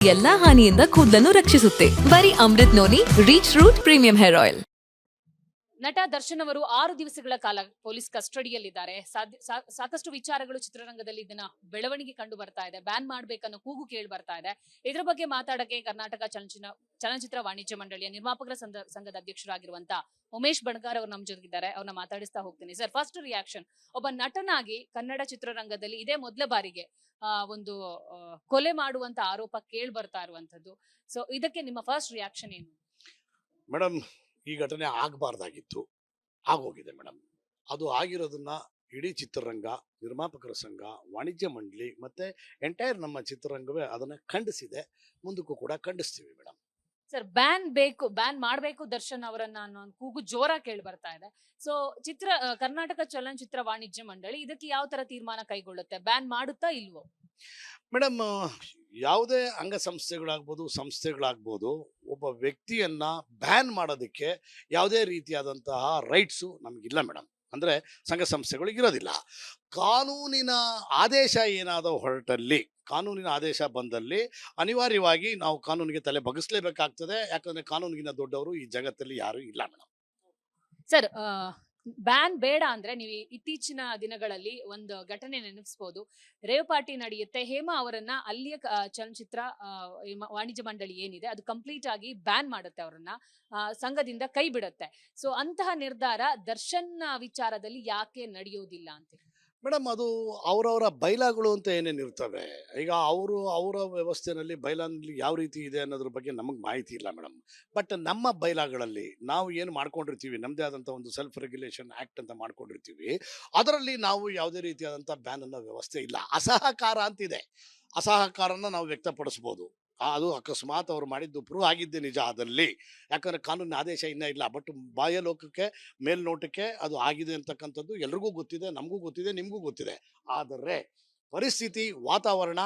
ಎಲ್ಲಾ ಹಾನಿಯಿಂದ ಕೂದಲನ್ನು ರಕ್ಷಿಸುತ್ತೆ. ಬರೀ Amrut noni reach root premium hair oil. ನಟ ದರ್ಶನ್ ಅವರು 6 ದಿವಸಗಳ ಕಾಲ ಪೊಲೀಸ್ ಕಸ್ಟಡಿಯಲ್ಲಿದ್ದಾರೆ. ಸಾಕಷ್ಟು ವಿಚಾರಗಳು ಚಿತ್ರರಂಗದಲ್ಲಿ ಇದನ್ನ ಬೆಳವಣಿಗೆ ಕಂಡು ಬರ್ತಾ ಇದೆ. ಬ್ಯಾನ್ ಮಾಡ್ಬೇಕನ್ನೋ ಕೂಗು ಕೇಳಿ ಬರ್ತಾ ಇದೆ. ಇದ್ರ ಬಗ್ಗೆ ಮಾತಾಡಕ್ಕೆ ಕರ್ನಾಟಕ ಚಲನಚಿತ್ರ ವಾಣಿಜ್ಯ ಮಂಡಳಿಯ ನಿರ್ಮಾಪಕರ ಸಂಘದ ಅಧ್ಯಕ್ಷರಾಗಿರುವಂತ ಉಮೇಶ್ ಬಣಗಾರ್ ಅವರು ನಮ್ಮ ಜೊತೆಗಿದ್ದಾರೆ. ಅವ್ರನ್ನ ಮಾತಾಡಿಸ್ತಾ ಹೋಗ್ತೀನಿ. ಸರ್, ಫಸ್ಟ್ ರಿಯಾಕ್ಷನ್, ಒಬ್ಬ ನಟನಾಗಿ ಕನ್ನಡ ಚಿತ್ರರಂಗದಲ್ಲಿ ಇದೇ ಮೊದಲ ಬಾರಿಗೆ ಒಂದು ಕೊಲೆ ಮಾಡುವಂತ ಆರೋಪ ಕೇಳಿ ಬರ್ತಾ ಇರುವಂತದ್ದು. ಸೊ ಇದಕ್ಕೆ ನಿಮ್ಮ ಫಸ್ಟ್ ರಿಯಾಕ್ಷನ್ ಏನು? ಮೇಡಮ್, ಈ ಘಟನೆ ಆಗಬಾರ್ದಾಗಿತ್ತು, ಆಗೋಗಿದೆ ಮೇಡಮ್. ಅದು ಆಗಿರೋದನ್ನ ಇಡೀ ಚಿತ್ರರಂಗ, ನಿರ್ಮಾಪಕರ ಸಂಘ, ವಾಣಿಜ್ಯ ಮಂಡಳಿ ಮತ್ತೆ ಎಂಟೈರ್ ನಮ್ಮ ಚಿತ್ರರಂಗವೇ ಅದನ್ನ ಖಂಡಿಸಿದೆ. ಮುಂದಕ್ಕೂ ಕೂಡ ಖಂಡಿಸ್ತೀವಿ ಮೇಡಮ್. ಸರ್, ಬ್ಯಾನ್ ಮಾಡಬೇಕು ದರ್ಶನ್ ಅವರನ್ನ ಅನ್ನೋ ಕೂಗು ಜೋರ ಕೇಳಿ ಬರ್ತಾ ಇದೆ. ಸೊ ಕರ್ನಾಟಕ ಚಲನಚಿತ್ರ ವಾಣಿಜ್ಯ ಮಂಡಳಿ ಇದಕ್ಕೆ ಯಾವ ತರ ತೀರ್ಮಾನ ಕೈಗೊಳ್ಳುತ್ತೆ? ಬ್ಯಾನ್ ಮಾಡುತ್ತಾ ಇಲ್ವೋ? ಮೇಡಮ್, ಯಾವುದೇ ಅಂಗಸಂಸ್ಥೆಗಳಾಗ್ಬೋದು, ಸಂಸ್ಥೆಗಳಾಗ್ಬೋದು, ಒಬ್ಬ ವ್ಯಕ್ತಿಯನ್ನ ಬ್ಯಾನ್ ಮಾಡೋದಕ್ಕೆ ಯಾವುದೇ ರೀತಿಯಾದಂತಹ ರೈಟ್ಸು ನಮಗಿಲ್ಲ ಮೇಡಮ್. ಅಂದ್ರೆ ಸಂಘ ಸಂಸ್ಥೆಗಳಿಗಿರೋದಿಲ್ಲ. ಕಾನೂನಿನ ಆದೇಶ ಏನಾದರೂ ಹೊರಟಲ್ಲಿ, ಕಾನೂನಿನ ಆದೇಶ ಬಂದಲ್ಲಿ ಅನಿವಾರ್ಯವಾಗಿ ನಾವು ಕಾನೂನಿಗೆ ತಲೆ ಬಗ್ಗಿಸ್ಲೇಬೇಕಾಗ್ತದೆ. ಯಾಕಂದ್ರೆ ಕಾನೂನಿಗಿನ ದೊಡ್ಡವರು ಈ ಜಗತ್ತಲ್ಲಿ ಯಾರು ಇಲ್ಲ ಮೇಡಮ್. ಸರ್, ಬ್ಯಾನ್ ಬೇಡ ಅಂದ್ರೆ ನೀವು ಇತ್ತೀಚಿನ ದಿನಗಳಲ್ಲಿ ಒಂದು ಘಟನೆ ನೆನಪಿಸಬಹುದು. ರೇವ್ ಪಾರ್ಟಿ ನಡೆಯುತ್ತೆ. ಹೇಮಾ ಅವರನ್ನ ಅಲ್ಲಿಯ ಚಲನಚಿತ್ರ ವಾಣಿಜ್ಯ ಮಂಡಳಿ ಏನಿದೆ ಅದು ಕಂಪ್ಲೀಟ್ ಆಗಿ ಬ್ಯಾನ್ ಮಾಡುತ್ತೆ, ಅವರನ್ನ ಸಂಘದಿಂದ ಕೈ ಬಿಡುತ್ತೆ. ಸೊ ಅಂತಹ ನಿರ್ಧಾರ ದರ್ಶನ್ ವಿಚಾರದಲ್ಲಿ ಯಾಕೆ ನಡೆಯೋದಿಲ್ಲ ಅಂತ ಮೇಡಮ್, ಅದು ಅವರವರ ಬೈಲಾಗಳು ಅಂತ ಏನೇನು ಇರ್ತವೆ. ಈಗ ಅವರ ವ್ಯವಸ್ಥೆನಲ್ಲಿ ಬೈಲಾನಲ್ಲಿ ಯಾವ ರೀತಿ ಇದೆ ಅನ್ನೋದ್ರ ಬಗ್ಗೆ ನಮಗೆ ಮಾಹಿತಿ ಇಲ್ಲ ಮೇಡಮ್. ಬಟ್ ನಮ್ಮ ಬೈಲಾಗಳಲ್ಲಿ ನಾವು ಏನು ಮಾಡ್ಕೊಂಡಿರ್ತೀವಿ, ನಮ್ಮದೇ ಆದಂಥ ಒಂದು ಸೆಲ್ಫ್ ರೆಗ್ಯುಲೇಷನ್ ಆ್ಯಕ್ಟ್ ಅಂತ ಮಾಡ್ಕೊಂಡಿರ್ತೀವಿ. ಅದರಲ್ಲಿ ನಾವು ಯಾವುದೇ ರೀತಿಯಾದಂಥ ಬ್ಯಾನ್ ಅನ್ನೋ ವ್ಯವಸ್ಥೆ ಇಲ್ಲ. ಅಸಹಕಾರ ಅಂತಿದೆ. ಅಸಹಕಾರನ ನಾವು ವ್ಯಕ್ತಪಡಿಸ್ಬೋದು. ಅದು ಅಕಸ್ಮಾತ್ ಅವ್ರು ಮಾಡಿದ್ದು ಪ್ರೂವ್ ಆಗಿದ್ದೆ ನಿಜ ಆದಲ್ಲಿ. ಯಾಕಂದರೆ ಕಾನೂನಿನ ಆದೇಶ ಇನ್ನೂ ಇಲ್ಲ. ಬಟ್ ಬಾಹ್ಯ ಲೋಕಕ್ಕೆ, ಮೇಲ್ನೋಟಕ್ಕೆ ಅದು ಆಗಿದೆ ಅಂತಕ್ಕಂಥದ್ದು ಎಲ್ರಿಗೂ ಗೊತ್ತಿದೆ, ನಮಗೂ ಗೊತ್ತಿದೆ, ನಿಮಗೂ ಗೊತ್ತಿದೆ. ಆದರೆ ಪರಿಸ್ಥಿತಿ, ವಾತಾವರಣ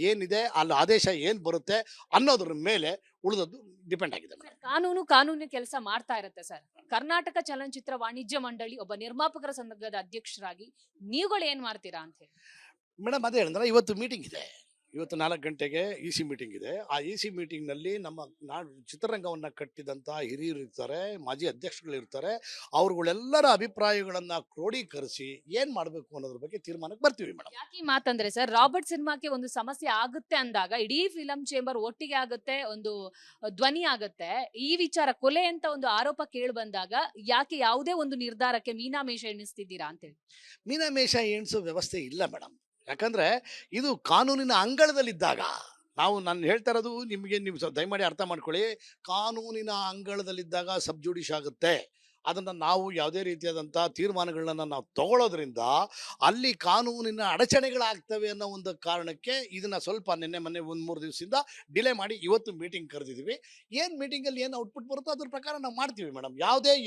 ಏನಿದೆ, ಅಲ್ಲಿ ಆದೇಶ ಏನು ಬರುತ್ತೆ ಅನ್ನೋದ್ರ ಮೇಲೆ ಉಳಿದದ್ದು ಡಿಪೆಂಡ್ ಆಗಿದೆ ಮೇಡಮ್. ಕಾನೂನು ಕೆಲಸ ಮಾಡ್ತಾ ಇರುತ್ತೆ. ಸರ್, ಕರ್ನಾಟಕ ಚಲನಚಿತ್ರ ವಾಣಿಜ್ಯ ಮಂಡಳಿ ಒಬ್ಬ ನಿರ್ಮಾಪಕರ ಸಂಘದ ಅಧ್ಯಕ್ಷರಾಗಿ ನೀವುಗಳು ಏನ್ ಮಾಡ್ತೀರಾ ಅಂತ ಹೇಳಿ? ಮೇಡಮ್, ಅದೇ ಹೇಳಿದ್ರೆ ಇವತ್ತು ಮೀಟಿಂಗ್ ಇದೆ. ಇವತ್ತು 4 ಗಂಟೆಗೆ ಇ.ಸಿ ಮೀಟಿಂಗ್ ಇದೆ. ಆ ಇ.ಸಿ ಮೀಟಿಂಗ್ನಲ್ಲಿ ನಮ್ಮ ಚಿತ್ರರಂಗವನ್ನು ಕಟ್ಟಿದಂಥ ಹಿರಿಯರು ಇರ್ತಾರೆ, ಮಾಜಿ ಅಧ್ಯಕ್ಷಗಳಿರ್ತಾರೆ. ಅವ್ರುಗಳೆಲ್ಲರ ಅಭಿಪ್ರಾಯಗಳನ್ನು ಕ್ರೋಢೀಕರಿಸಿ ಏನು ಮಾಡಬೇಕು ಅನ್ನೋದ್ರ ಬಗ್ಗೆ ತೀರ್ಮಾನಕ್ಕೆ ಬರ್ತೀವಿ ಮೇಡಮ್. ಯಾಕೆ ಈ ಮಾತಂದ್ರೆ ಸರ್, ರಾಬರ್ಟ್ ಸಿನಿಮಾಕ್ಕೆ ಒಂದು ಸಮಸ್ಯೆ ಆಗುತ್ತೆ ಅಂದಾಗ ಇಡೀ ಫಿಲಂ ಚೇಂಬರ್ ಒಟ್ಟಿಗೆ ಆಗುತ್ತೆ, ಒಂದು ಧ್ವನಿ ಆಗುತ್ತೆ. ಈ ವಿಚಾರ ಕೊಲೆ ಅಂತ ಒಂದು ಆರೋಪ ಕೇಳಿ ಬಂದಾಗ ಯಾಕೆ ಯಾವುದೇ ಒಂದು ನಿರ್ಧಾರಕ್ಕೆ ಮೀನಾಮೇಷ ಎಣಿಸ್ತಿದ್ದೀರಾ ಅಂತೇಳಿ? ಮೀನಾಮೇಷ ಎಣಿಸೋ ವ್ಯವಸ್ಥೆ ಇಲ್ಲ ಮೇಡಮ್. ಯಾಕಂದ್ರೆ ಇದು ಕಾನೂನಿನ ಅಂಗಳದಲ್ಲಿದ್ದಾಗ ನಾನು ಹೇಳ್ತಾ ಇರೋದು ನಿಮಗೆ, ನೀವು ದಯಮಾಡಿ ಅರ್ಥ ಮಾಡ್ಕೊಳ್ಳಿ. ಕಾನೂನಿನ ಅಂಗಳದಲ್ಲಿದ್ದಾಗ ಸಬ್ಜುಡಿಷ್ ಆಗುತ್ತೆ. ಅದನ್ನು ನಾವು ಯಾವುದೇ ರೀತಿಯಾದಂಥ ತೀರ್ಮಾನಗಳನ್ನ ನಾವು ತಗೊಳ್ಳೋದ್ರಿಂದ ಅಲ್ಲಿ ಕಾನೂನಿನ ಅಡಚಣೆಗಳಾಗ್ತವೆ ಅನ್ನೋ ಒಂದು ಕಾರಣಕ್ಕೆ ಇದನ್ನು ಸ್ವಲ್ಪ ಮೊನ್ನೆ 1-3 ದಿವಸದಿಂದ ಡಿಲೇ ಮಾಡಿ ಇವತ್ತು ಮೀಟಿಂಗ್ ಕರೆದಿದ್ದೀವಿ. ಏನು ಮೀಟಿಂಗಲ್ಲಿ ಏನು ಔಟ್ಪುಟ್ ಬರುತ್ತೋ ಅದ್ರ ಪ್ರಕಾರ ನಾವು ಮಾಡ್ತೀವಿ ಮೇಡಮ್.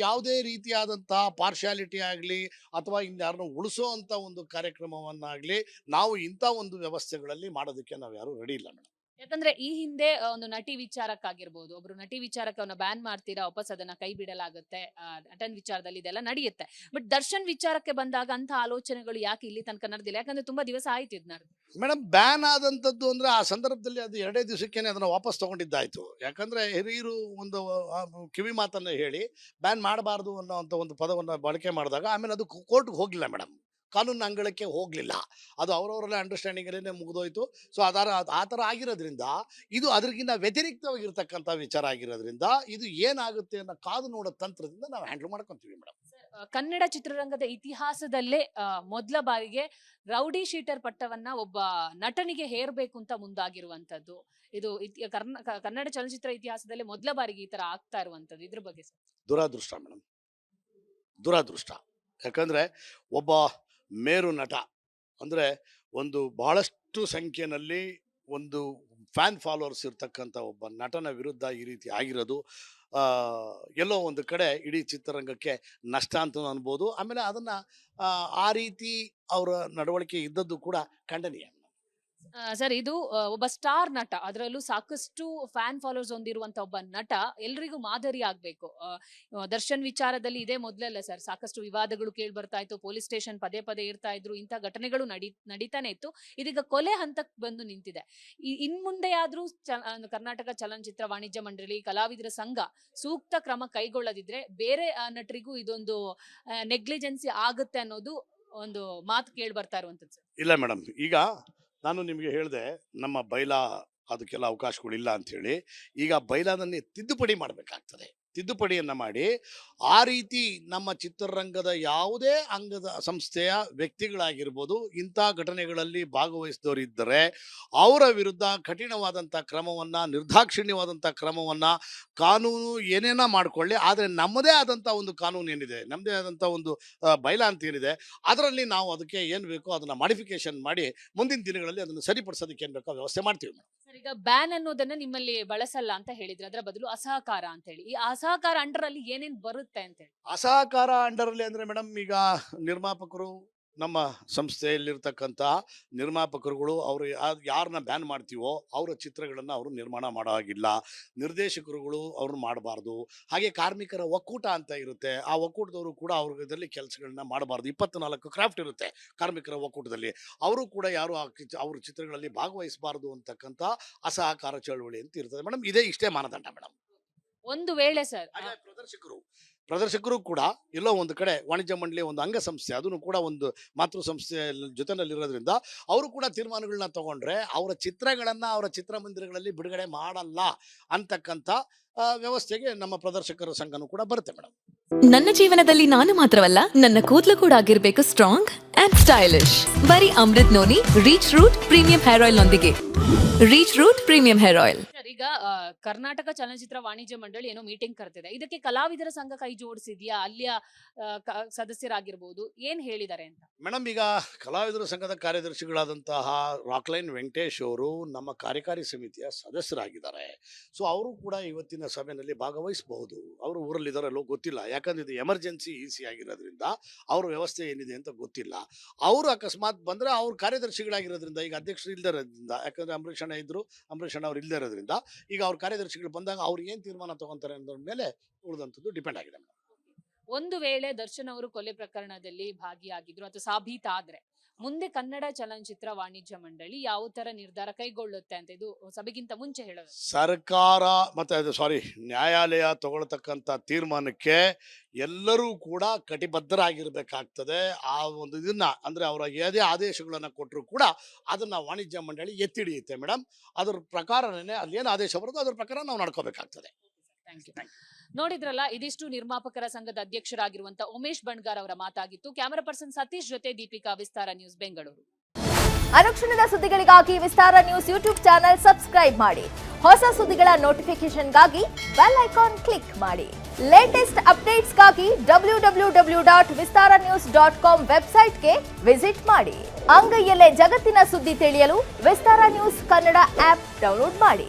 ಯಾವುದೇ ರೀತಿಯಾದಂಥ ಪಾರ್ಶಾಲಿಟಿ ಆಗಲಿ ಅಥವಾ ಇನ್ಯಾರನ್ನು ಉಳಿಸೋ ಅಂಥ ಒಂದು ಕಾರ್ಯಕ್ರಮವನ್ನಾಗಲಿ ನಾವು ಇಂಥ ಒಂದು ವ್ಯವಸ್ಥೆಗಳಲ್ಲಿ ಮಾಡೋದಕ್ಕೆ ನಾವು ಯಾರೂ ರೆಡಿ ಇಲ್ಲ ಮೇಡಮ್. ಯಾಕಂದ್ರೆ ಈ ಹಿಂದೆ ಒಂದು ನಟಿ ವಿಚಾರಕ್ಕಾಗಿರ್ಬೋದು, ಒಬ್ರು ನಟಿ ವಿಚಾರಕ್ಕೆ ಅವನ್ನ ಬ್ಯಾನ್ ಮಾಡ್ತೀರಾ, ವಾಪಸ್ ಅದನ್ನ ಕೈ ಬಿಡಲಾಗುತ್ತೆ, ನಟನ್ ವಿಚಾರದಲ್ಲಿ ಇದೆಲ್ಲ ನಡೆಯುತ್ತೆ. ಬಟ್ ದರ್ಶನ್ ವಿಚಾರಕ್ಕೆ ಬಂದಾಗ ಅಂತ ಆಲೋಚನೆಗಳು ಯಾಕೆ ಇಲ್ಲಿ ತನಕ ನಡೆದಿಲ್ಲ? ಯಾಕಂದ್ರೆ ತುಂಬಾ ದಿವಸ ಆಯ್ತು ಇದು ನಡೆದು. ಮೇಡಮ್, ಬ್ಯಾನ್ ಆದಂಥದ್ದು ಅಂದ್ರೆ ಆ ಸಂದರ್ಭದಲ್ಲಿ ಅದು 2 ದಿವಸಕ್ಕೇನೆ ಅದನ್ನು ವಾಪಸ್ ತಗೊಂಡಿದ್ದಾಯ್ತು. ಯಾಕಂದ್ರೆ ಹಿರಿಯರು ಒಂದು ಕಿವಿ ಮಾತನ್ನು ಹೇಳಿ ಬ್ಯಾನ್ ಮಾಡಬಾರ್ದು ಅನ್ನೋ ಒಂದು ಪದವನ್ನು ಬಳಕೆ ಮಾಡಿದಾಗ ಆಮೇಲೆ ಅದು ಕೋರ್ಟ್ಗೆ ಹೋಗಲಿಲ್ಲ ಮೇಡಮ್, ಕಾನೂನು ಅಂಗಳಕ್ಕೆ ಹೋಗಲಿಲ್ಲ. ಅದು ಅವರವರಲ್ಲೇ ಅಂಡರ್ಸ್ಟ್ಯಾಂಡಿಂಗಲ್ಲೇ ಮುಗಿದೋಯ್ತು. ಸೊ ಆ ಥರ ಆಗಿರೋದ್ರಿಂದ ಇದು ಅದ್ರಿಗಿಂತ ವ್ಯತಿರಿಕ್ತವಾಗಿರ್ತಕ್ಕಂಥ ವಿಚಾರ ಆಗಿರೋದ್ರಿಂದ ಇದು ಏನಾಗುತ್ತೆ ಅನ್ನೋ ಕಾದು ನೋಡೋ ತಂತ್ರದಿಂದ ನಾವು ಹ್ಯಾಂಡಲ್ ಮಾಡ್ಕೊಂತೀವಿ ಮೇಡಮ್. ಕನ್ನಡ ಚಿತ್ರರಂಗದ ಇತಿಹಾಸದಲ್ಲೇ ಮೊದಲ ಬಾರಿಗೆ ರೌಡಿ ಶೀಟರ್ ಪಟ್ಟವನ್ನ ಒಬ್ಬ ನಟನಿಗೆ ಹೇರ್ಬೇಕು ಅಂತ ಮುಂದಾಗಿರುವಂತದ್ದು ಇದು ಕನ್ನಡ ಚಲನಚಿತ್ರ ಇತಿಹಾಸದಲ್ಲೇ ಮೊದಲ ಬಾರಿಗೆ ಈ ತರ ಆಗ್ತಾ ಇರುವಂತದ್ದು. ಇದ್ರ ಬಗ್ಗೆ ದುರಾದೃಷ್ಟ ಮೇಡಮ್, ದುರಾದೃಷ್ಟ. ಯಾಕಂದ್ರೆ ಒಬ್ಬ ಮೇರು ನಟ ಅಂದರೆ ಒಂದು ಬಹಳಷ್ಟು ಸಂಖ್ಯೆಯಲ್ಲಿ ಒಂದು ಫ್ಯಾನ್ ಫಾಲೋವರ್ಸ್ ಇರ್ತಕ್ಕಂಥ ಒಬ್ಬ ನಟನ ವಿರುದ್ಧ ಈ ರೀತಿ ಆಗಿರೋದು ಎಲ್ಲೋ ಒಂದು ಕಡೆ ಇಡೀ ಚಿತ್ರರಂಗಕ್ಕೆ ನಷ್ಟ ಅಂತ ಅನ್ಬೋದು. ಆಮೇಲೆ ಅದನ್ನು ಆ ರೀತಿ ಅವರ ನಡವಳಿಕೆ ಇದ್ದದ್ದು ಕೂಡ ಖಂಡನೀಯ. ಸರ್ ಇದು ಒಬ್ಬ ಸ್ಟಾರ್ ನಟ, ಅದರಲ್ಲೂ ಸಾಕಷ್ಟು ಫ್ಯಾನ್ ಫಾಲೋವರ್ಸ್ ಹೊಂದಿರುವಂತ ಒಬ್ಬ ನಟ ಎಲ್ರಿಗೂ ಮಾದರಿ ಆಗ್ಬೇಕು. ದರ್ಶನ್ ವಿಚಾರದಲ್ಲಿ ಇದೇ ಮೊದಲಲ್ಲ ಸರ್, ಸಾಕಷ್ಟು ವಿವಾದಗಳು ಕೇಳಿ ಬರ್ತಾ ಇತ್ತು, ಪೊಲೀಸ್ ಸ್ಟೇಷನ್ ಪದೇ ಪದೇ ಇರ್ತಾ ಇದ್ರು, ಇಂಥ ಘಟನೆಗಳು ನಡೀತಾನೆ ಇತ್ತು. ಇದೀಗ ಕೊಲೆ ಹಂತಕ್ಕೆ ಬಂದು ನಿಂತಿದೆ. ಇನ್ ಮುಂದೆ ಆದ್ರೂ ಕರ್ನಾಟಕ ಚಲನಚಿತ್ರ ವಾಣಿಜ್ಯ ಮಂಡಳಿ, ಕಲಾವಿದರ ಸಂಘ ಸೂಕ್ತ ಕ್ರಮ ಕೈಗೊಳ್ಳದಿದ್ರೆ ಬೇರೆ ನಟರಿಗೂ ಇದೊಂದು ನೆಗ್ಲಿಜೆನ್ಸಿ ಆಗುತ್ತೆ ಅನ್ನೋದು ಒಂದು ಮಾತು ಕೇಳಿ ಬರ್ತಾ ಇರುವಂತದ್ದು ಸರ್. ಇಲ್ಲ ಮೇಡಮ್, ಈಗ ನಾನು ನಿಮಗೆ ಹೇಳಿದೆ ನಮ್ಮ ಬೈಲಾ ಅದಕ್ಕೆಲ್ಲ ಅವಕಾಶಗಳಿಲ್ಲ ಅಂಥೇಳಿ. ಈಗ ಬೈಲಾದನ್ನೇ ತಿದ್ದುಪಡಿ ಮಾಡಬೇಕಾಗ್ತದೆ. ತಿದ್ದುಪಡಿಯನ್ನು ಮಾಡಿ ಆ ರೀತಿ ನಮ್ಮ ಚಿತ್ರರಂಗದ ಯಾವುದೇ ಅಂಗದ ಸಂಸ್ಥೆಯ ವ್ಯಕ್ತಿಗಳಾಗಿರ್ಬೋದು ಇಂಥ ಘಟನೆಗಳಲ್ಲಿ ಭಾಗವಹಿಸಿದವರಿದ್ದರೆ ಅವರ ವಿರುದ್ಧ ಕಠಿಣವಾದಂಥ ಕ್ರಮವನ್ನು, ನಿರ್ದಾಕ್ಷಿಣ್ಯವಾದಂಥ ಕ್ರಮವನ್ನು ಕಾನೂನು ಏನೇನ ಮಾಡಿಕೊಳ್ಳಿ. ಆದರೆ ನಮ್ಮದೇ ಆದಂಥ ಒಂದು ಕಾನೂನು ಏನಿದೆ, ನಮ್ಮದೇ ಆದಂಥ ಒಂದು ಬೈಲಾ ಅಂತ ಏನಿದೆ, ಅದರಲ್ಲಿ ನಾವು ಅದಕ್ಕೆ ಏನು ಬೇಕೋ ಅದನ್ನು ಮಾಡಿಫಿಕೇಶನ್ ಮಾಡಿ ಮುಂದಿನ ದಿನಗಳಲ್ಲಿ ಅದನ್ನು ಸರಿಪಡಿಸೋದಕ್ಕೆ ಏನು ಬೇಕೋ ವ್ಯವಸ್ಥೆ ಮಾಡ್ತೀವಿ. ಸರ್, ಈಗ ಬ್ಯಾನ್ ಅನ್ನೋದನ್ನ ನಿಮ್ಮಲ್ಲಿ ಬಳಸಲ್ಲ ಅಂತ ಹೇಳಿದ್ರೆ, ಅದರ ಬದಲು ಅಸಹಕಾರ ಅಂತ ಹೇಳಿ, ಈ ಅಸಹಕಾರ ಅಂಡರ್ ಅಲ್ಲಿ ಏನೇನ್ ಬರುತ್ತೆ ಅಂತ ಹೇಳಿ. ಅಸಹಕಾರ ಅಂಡರಲ್ಲಿ ಅಂದ್ರೆ ಮೇಡಮ್, ಈಗ ನಿರ್ಮಾಪಕರು, ನಮ್ಮ ಸಂಸ್ಥೆಯಲ್ಲಿರ್ತಕ್ಕಂಥ ನಿರ್ಮಾಪಕರುಗಳು ಅವರು ಯಾರನ್ನ ಬ್ಯಾನ್ ಮಾಡ್ತೀವೋ ಅವರ ಚಿತ್ರಗಳನ್ನು ಅವರು ನಿರ್ಮಾಣ ಮಾಡೋ ಹಾಗಿಲ್ಲ. ನಿರ್ದೇಶಕರುಗಳು ಅವ್ರನ್ನ ಮಾಡಬಾರ್ದು. ಹಾಗೆ ಕಾರ್ಮಿಕರ ಒಕ್ಕೂಟ ಅಂತ ಇರುತ್ತೆ, ಆ ಒಕ್ಕೂಟದವರು ಕೂಡ ಅವ್ರ ಇದರಲ್ಲಿ ಕೆಲಸಗಳನ್ನ ಮಾಡಬಾರ್ದು. 24 ಕ್ರಾಫ್ಟ್ ಇರುತ್ತೆ ಕಾರ್ಮಿಕರ ಒಕ್ಕೂಟದಲ್ಲಿ, ಅವರು ಕೂಡ ಯಾರು ಅವ್ರ ಚಿತ್ರಗಳಲ್ಲಿ ಭಾಗವಹಿಸಬಾರ್ದು ಅಂತಕ್ಕಂಥ ಅಸಹಕಾರ ಚಳವಳಿ ಅಂತ ಇರ್ತದೆ ಮೇಡಮ್. ಇಷ್ಟೇ ಮಾನದಂಡ ಮೇಡಮ್. ಒಂದು ವೇಳೆ ಸರ್ ಪ್ರದರ್ಶಕರು ಕೂಡ ಎಲ್ಲೋ ಒಂದು ಕಡೆ ವಾಣಿಜ್ಯ ಮಂಡಳಿಯ ಒಂದು ಅಂಗಸಂಸ್ಥೆ, ಅದನ್ನು ಕೂಡ ಒಂದು ಮಾತೃ ಸಂಸ್ಥೆ ಜೊತೆನಲ್ಲಿರೋದ್ರಿಂದ ಅವರು ಕೂಡ ತೀರ್ಮಾನಗಳನ್ನ ತಗೊಂಡ್ರೆ ಅವರ ಚಿತ್ರಗಳನ್ನು ಅವರ ಚಿತ್ರಮಂದಿರಗಳಲ್ಲಿ ಬಿಡುಗಡೆ ಮಾಡಲ್ಲ ಅಂತಕ್ಕಂಥ ವ್ಯವಸ್ಥೆಗೆ ನಮ್ಮ ಪ್ರದರ್ಶಕರ ಸಂಘನೂ ಕೂಡ ಬರುತ್ತೆ ಮೇಡಮ್. ನನ್ನ ಜೀವನದಲ್ಲಿ ನಾನು ಮಾತ್ರವಲ್ಲ, ನನ್ನ ಕೂದಲು ಕೂಡ ಆಗಿರ್ಬೇಕು ಸ್ಟ್ರಾಂಗ್ ಅಂಡ್ ಸ್ಟೈಲಿಶ್. ಬರೀ Amrut noni reach root premium hair oil ನೊಂದಿಗೆ. Reach root premium hair oil. ಈಗ ಕರ್ನಾಟಕ ಚಲನಚಿತ್ರ ವಾಣಿಜ್ಯ ಮಂಡಳಿ ಏನೋ ಮೀಟಿಂಗ್ ಕರೆದಿದೆ, ಇದಕ್ಕೆ ಕಲಾವಿದರ ಸಂಘ ಕೈ ಜೋಡಿಸಿದ್ಯಾ? ಅಲ್ಲಿಯ ಸದಸ್ಯರಾಗಿರ್ಬೋದು, ಏನ್ ಹೇಳಿದ್ದಾರೆ ಅಂತ ಮೇಡಮ್? ಈಗ ಕಲಾವಿದರ ಸಂಘದ ಕಾರ್ಯದರ್ಶಿಗಳಾದಂತಹ ರಾಕ್ಲೈನ್ ವೆಂಕಟೇಶ್ ಅವರು ನಮ್ಮ ಕಾರ್ಯಕಾರಿ ಸಮಿತಿಯ ಸದಸ್ಯರಾಗಿದ್ದಾರೆ. ಸೊ ಅವರು ಕೂಡ ಇವತ್ತಿನ ಸಭೆಯಲ್ಲಿ ಭಾಗವಹಿಸಬಹುದು. ಅವರು ಊರಲ್ಲಿದ್ದಾರೆ ಅಲ್ಲೋ ಗೊತ್ತಿಲ್ಲ, ಯಾಕಂದ್ರೆ ಇದು ಎಮರ್ಜೆನ್ಸಿ ಇಸಿ ಆಗಿರೋದ್ರಿಂದ ಅವ್ರ ವ್ಯವಸ್ಥೆ ಏನಿದೆ ಅಂತ ಗೊತ್ತಿಲ್ಲ. ಅವರು ಅಕಸ್ಮಾತ್ ಬಂದ್ರೆ ಅವ್ರ ಕಾರ್ಯದರ್ಶಿಗಳಾಗಿರೋದ್ರಿಂದ, ಈಗ ಅಧ್ಯಕ್ಷರು ಇಲ್ಲದೆ ಇರೋದ್ರಿಂದ, ಯಾಕಂದ್ರೆ ಅಂಬರೀಷ್ ಅಣ್ಣ ಅವ್ರು ಇಲ್ಲದೆ ಇರೋದ್ರಿಂದ ಈಗ ಅವ್ರ ಕಾರ್ಯದರ್ಶಿಗಳು ಬಂದಾಗ ಅವ್ರು ಏನ್ ತೀರ್ಮಾನ ತಗೊಂತಾರೆ ಅನ್ನೋದ್ರ ಮೇಲೆ ಉಳಿದಂಥದ್ದು ಡಿಪೆಂಡ್ ಆಗಿದೆ. ಒಂದು ವೇಳೆ ದರ್ಶನ್ ಅವರು ಕೊಲೆ ಪ್ರಕರಣದಲ್ಲಿ ಭಾಗಿಯಾಗಿದ್ರು ಅಥವಾ ಸಾಬೀತಾದ್ರೆ ಮುಂದೆ ಕನ್ನಡ ಚಲನಚಿತ್ರ ವಾಣಿಜ್ಯ ಮಂಡಳಿ ಯಾವ ತರ ನಿರ್ಧಾರ ಕೈಗೊಳ್ಳುತ್ತೆ ಅಂತ ಇದು ಸಭೆಗಿಂತ ಮುಂಚೆ ಹೇಳೋದು. ಸರ್ಕಾರ ಮತ್ತೆ ನ್ಯಾಯಾಲಯ ತಗೊಳ್ತಕ್ಕಂಥ ತೀರ್ಮಾನಕ್ಕೆ ಎಲ್ಲರೂ ಕೂಡ ಕಟಿಬದ್ಧರಾಗಿರ್ಬೇಕಾಗ್ತದೆ. ಆ ಒಂದು ಇದನ್ನ ಅಂದ್ರೆ ಅವರ ಯಾವುದೇ ಆದೇಶಗಳನ್ನ ಕೊಟ್ಟರು ಕೂಡ ಅದನ್ನ ವಾಣಿಜ್ಯ ಮಂಡಳಿ ಎತ್ತಿಡಿಯುತ್ತೆ ಮೇಡಮ್. ಅದ್ರ ಪ್ರಕಾರನೇ ಅಲ್ಲಿ ಏನು ಆದೇಶ ಬರೋದು ಅದ್ರ ಪ್ರಕಾರ ನಾವು ನಡ್ಕೋಬೇಕಾಗ್ತದೆ. ನೋಡಿದ್ರಲ್ಲ, ಇದಿಷ್ಟು ನಿರ್ಮಾಪಕರ ಸಂಘದ ಅಧ್ಯಕ್ಷರಾಗಿರುವಂತ ಉಮೇಶ್ ಬಣ್ಗಾರ್ ಅವರ ಮಾತಾಗಿತ್ತು. ಕ್ಯಾಮರಾ ಪರ್ಸನ್ ಸತೀಶ್ ಜೊತೆ ದೀಪಿಕಾ, ವಿಸ್ತಾರ ನ್ಯೂಸ್, ಬೆಂಗಳೂರು. ಅನುಕ್ಷಣದ ಸುದ್ದಿಗಳಿಗಾಗಿ ವಿಸ್ತಾರ ನ್ಯೂಸ್ ಯೂಟ್ಯೂಬ್ ಚಾನೆಲ್ ಸಬ್ಸ್ಕ್ರೈಬ್ ಮಾಡಿ. ಹೊಸ ಸುದ್ದಿಗಳ ನೋಟಿಫಿಕೇಶನ್ಗಾಗಿ ಬೆಲ್ ಐಕಾನ್ ಕ್ಲಿಕ್ ಮಾಡಿ. ಲೇಟೆಸ್ಟ್ ಅಪ್ಡೇಟ್ಸ್ಗಾಗಿ www.vistaranews.com ವೆಬ್ಸೈಟ್ಗೆ ವಿಸಿಟ್ ಮಾಡಿ. ಅಂಗೈಯಲ್ಲೇ ಜಗತ್ತಿನ ಸುದ್ದಿ ತಿಳಿಯಲು ವಿಸ್ತಾರ ನ್ಯೂಸ್ ಕನ್ನಡ ಆಪ್ ಡೌನ್ಲೋಡ್ ಮಾಡಿ.